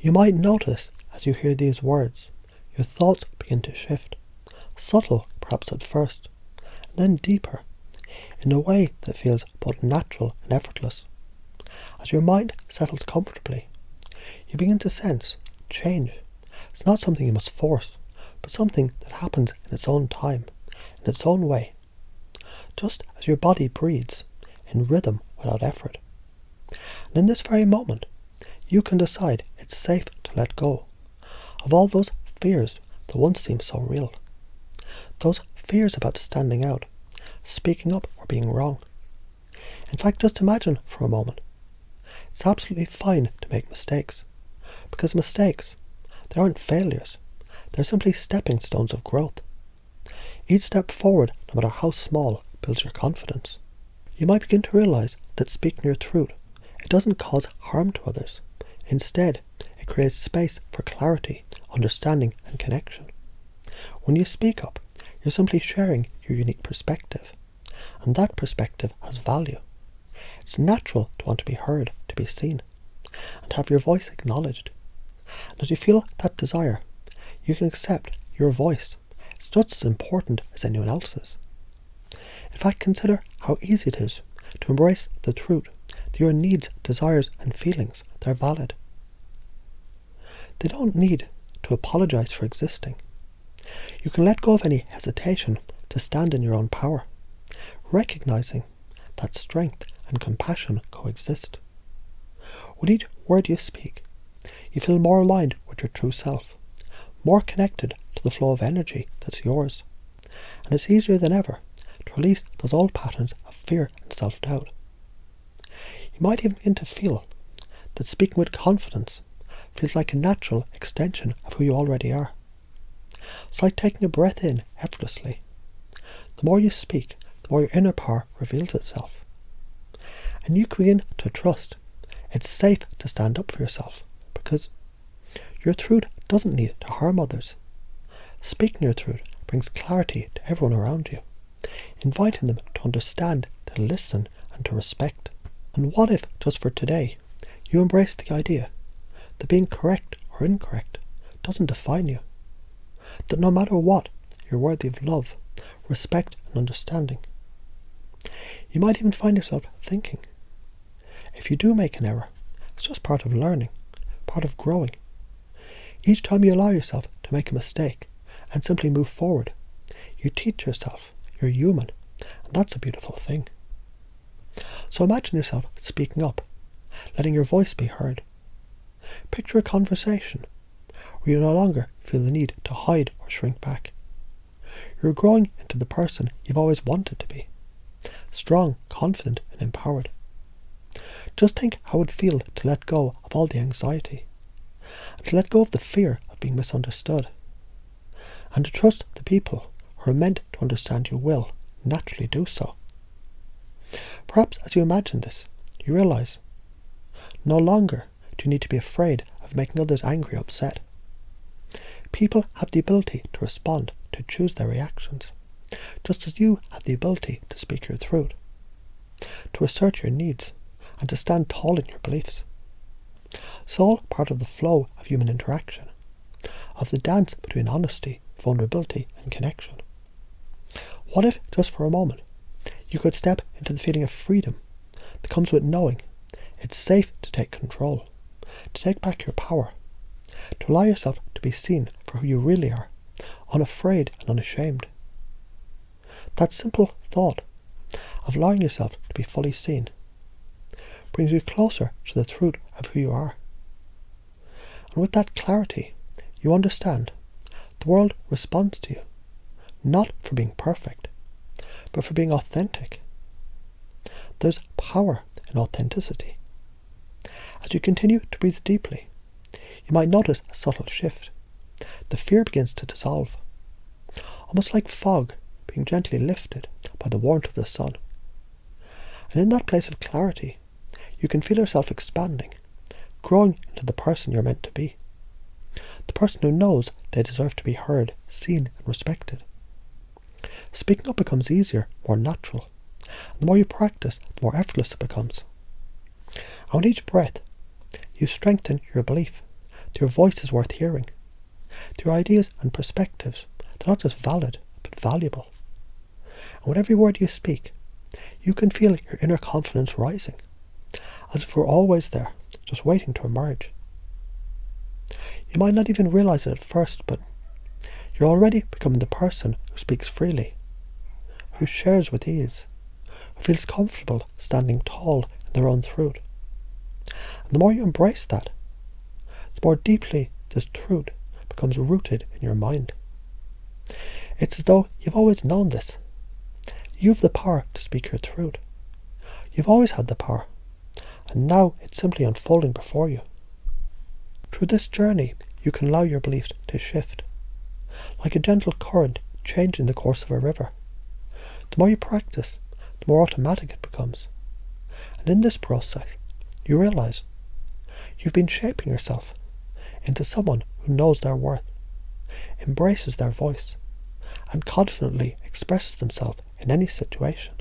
You might notice as you hear these words, your thoughts begin to shift, subtle perhaps at first, and then deeper, in a way that feels both natural and effortless. As your mind settles comfortably, you begin to sense change. It's not something you must force, but something that happens in its own time, in its own way, just as your body breathes, in rhythm without effort. And in this very moment, you can decide it's safe to let go of all those fears that once seemed so real. Those fears about standing out, speaking up or being wrong. In fact, just imagine for a moment. It's absolutely fine to make mistakes, because mistakes, they aren't failures. They're simply stepping stones of growth. Each step forward, no matter how small, builds your confidence. You might begin to realize that speaking your truth, it doesn't cause harm to others. Instead, it creates space for clarity, understanding, and connection. When you speak up, you're simply sharing your unique perspective, and that perspective has value. It's natural to want to be heard, to be seen, and have your voice acknowledged. And as you feel that desire, you can accept your voice. It's just as important as anyone else's. In fact, consider how easy it is to embrace the truth that your needs, desires, and feelings, they're valid. They don't need to apologize for existing. You can let go of any hesitation to stand in your own power, recognizing that strength and compassion coexist. With each word you speak, you feel more aligned with your true self, more connected to the flow of energy that's yours, and it's easier than ever to release those old patterns of fear and self-doubt. You might even begin to feel that speaking with confidence feels like a natural extension of who you already are. It's like taking a breath in effortlessly. The more you speak, the more your inner power reveals itself. And you can begin to trust it's safe to stand up for yourself, because your truth doesn't need to harm others. Speaking your truth brings clarity to everyone around you, inviting them to understand, to listen, and to respect. And what if, just for today, you embrace the idea that being correct or incorrect doesn't define you? That no matter what, you're worthy of love, respect, and understanding. You might even find yourself thinking, if you do make an error, it's just part of learning, part of growing. Each time you allow yourself to make a mistake and simply move forward, you teach yourself you're human, and that's a beautiful thing. So imagine yourself speaking up, letting your voice be heard. Picture a conversation where you no longer feel the need to hide or shrink back. You're growing into the person you've always wanted to be, strong, confident, and empowered. Just think how it would feel to let go of all the anxiety, and to let go of the fear of being misunderstood, and to trust the people who are meant to understand you will naturally do so. Perhaps as you imagine this, you realize no longer do you need to be afraid of making others angry or upset. People have the ability to respond, to choose their reactions, just as you have the ability to speak your truth, to assert your needs, and to stand tall in your beliefs. It's all part of the flow of human interaction, of the dance between honesty, vulnerability, and connection. What if, just for a moment, you could step into the feeling of freedom that comes with knowing it's safe to take control, to take back your power, to allow yourself to be seen for who you really are, unafraid and unashamed. That simple thought of allowing yourself to be fully seen brings you closer to the truth of who you are. And with that clarity, you understand the world responds to you, not for being perfect, but for being authentic. There's power in authenticity. As you continue to breathe deeply, you might notice a subtle shift. The fear begins to dissolve, almost like fog being gently lifted by the warmth of the sun. And in that place of clarity, you can feel yourself expanding, growing into the person you're meant to be. The person who knows they deserve to be heard, seen, and respected. Speaking up becomes easier, more natural, and the more you practice, the more effortless it becomes. And with each breath, you strengthen your belief that your voice is worth hearing. That your ideas and perspectives, they're not just valid, but valuable. And with every word you speak, you can feel your inner confidence rising, as if we're always there, just waiting to emerge. You might not even realize it at first, but you're already becoming the person who speaks freely, who shares with ease, who feels comfortable standing tall in their own truth. And the more you embrace that, the more deeply this truth becomes rooted in your mind. It's as though you've always known this. You have the power to speak your truth. You've always had the power, and now it's simply unfolding before you. Through this journey, you can allow your beliefs to shift, like a gentle current changing the course of a river. The more you practice, the more automatic it becomes. And in this process, you realize you've been shaping yourself into someone who knows their worth, embraces their voice, and confidently expresses themselves in any situation.